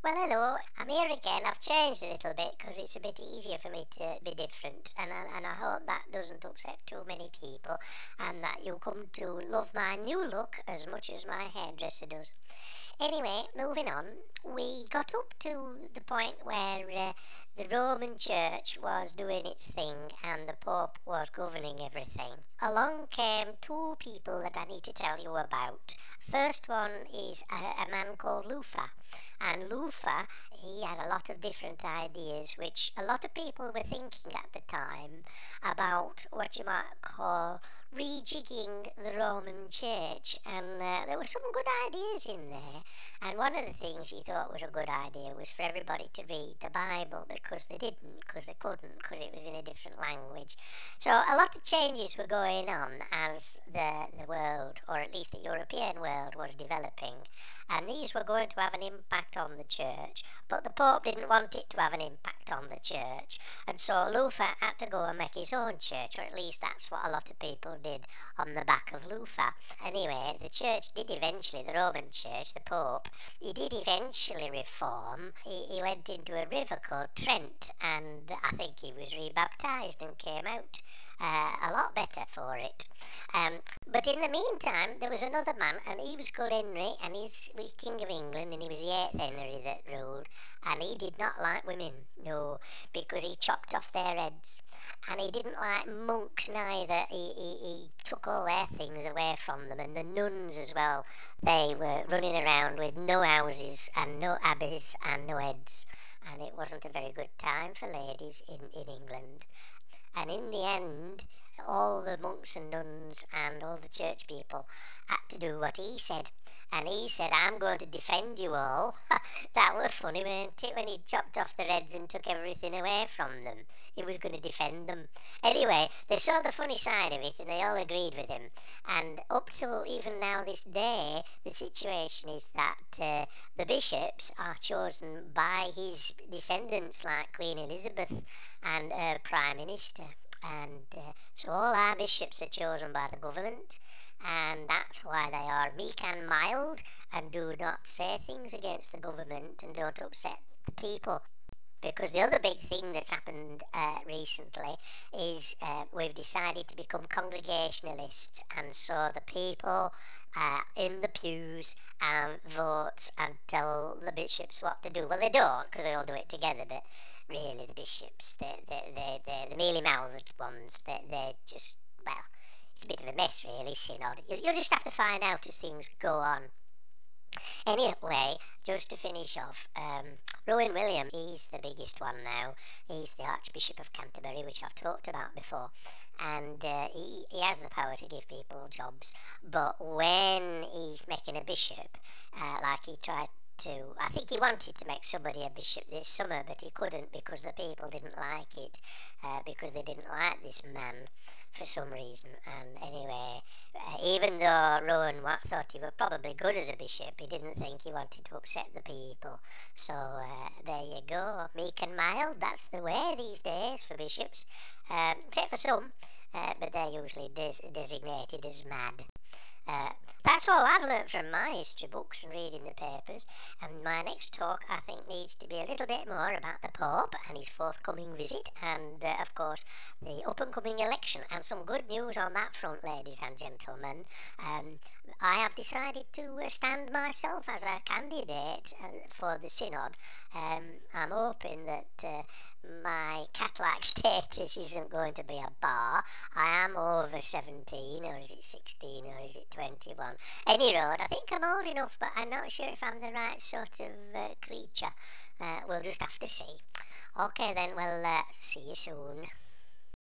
Well, hello, I'm here again. I've changed a little bit because it's a bit easier for me to be different, and I hope that doesn't upset too many people and that you'll come to love my new look as much as my hairdresser does. Anyway, moving on, we got up to the point where the Roman Church was doing its thing and the Pope was governing everything. Along came two people that I need to tell you about. First one is a man called Luther. And Luther, he had a lot of different ideas, which a lot of people were thinking at the time about what you might call rejigging the Roman Church. And there were some good ideas in there. And one of the things he thought was a good idea was for everybody to read the Bible because they didn't, because they couldn't, because it was in a different language. So a lot of changes were going on as the world, or at least the European world, was developing. And these were going to have an impact on the church. But the Pope didn't want it to have an impact on the church. And so Luther had to go and make his own church, or at least that's what a lot of people did on the back of Luther. Anyway, the church did eventually, the Roman Church, the Pope, he did eventually reform. He went into a river called Trent, and I think he was rebaptised and came out a lot better for it. Um, but in the meantime, there was another man, and he was called Henry, and he's King of England, and he was the 8th Henry that ruled, and he did not like women, no, because he chopped off their heads. And he didn't like monks neither. He took all their things away from them, and the nuns as well. They were running around with no houses and no abbeys and no heads, and it wasn't a very good time for ladies in England. And in the end, all the monks and nuns and all the church people had to do what he said. And he said, I'm going to defend you all. That was funny, weren't it, when he chopped off their heads and took everything away from them? He was going to defend them. Anyway, they saw the funny side of it and they all agreed with him. And up till even now, this day, the situation is that the bishops are chosen by his descendants, like Queen Elizabeth and Prime Minister. And so all our bishops are chosen by the government, and that's why they are meek and mild and do not say things against the government and don't upset the people. Because the other big thing that's happened recently is we've decided to become Congregationalists, and so the people in the pews vote and tell the bishops what to do. Well, they don't, because they all do it together, but really the bishops, the mealy-mouthed ones, they're just, well, it's a bit of a mess, really, synod. You'll just have to find out as things go on. Anyway, just to finish off, Rowan William, he's the biggest one now. He's the Archbishop of Canterbury, which I've talked about before. And he has the power to give people jobs. But when he's making a bishop, like he tried to, I think he wanted to make somebody a bishop this summer, but he couldn't because the people didn't like it, because they didn't like this man for some reason. And anyway, even though Rowan thought he was probably good as a bishop, he didn't think he wanted to upset the people. So there you go, meek and mild. That's the way these days for bishops, except for some, but they're usually designated as mad. Uh, that's all I've learnt from my history books and reading the papers, and my next talk I think needs to be a little bit more about the Pope and his forthcoming visit, and of course the up and coming election, and some good news on that front, ladies and gentlemen. Um, I have decided to stand myself as a candidate for the synod. I'm hoping that my cat-like status isn't going to be a bar. I am over 17, or is it 16, or is it 21? Any road, I think I'm old enough, but I'm not sure if I'm the right sort of creature. We'll just have to see. Okay then, well, see you soon.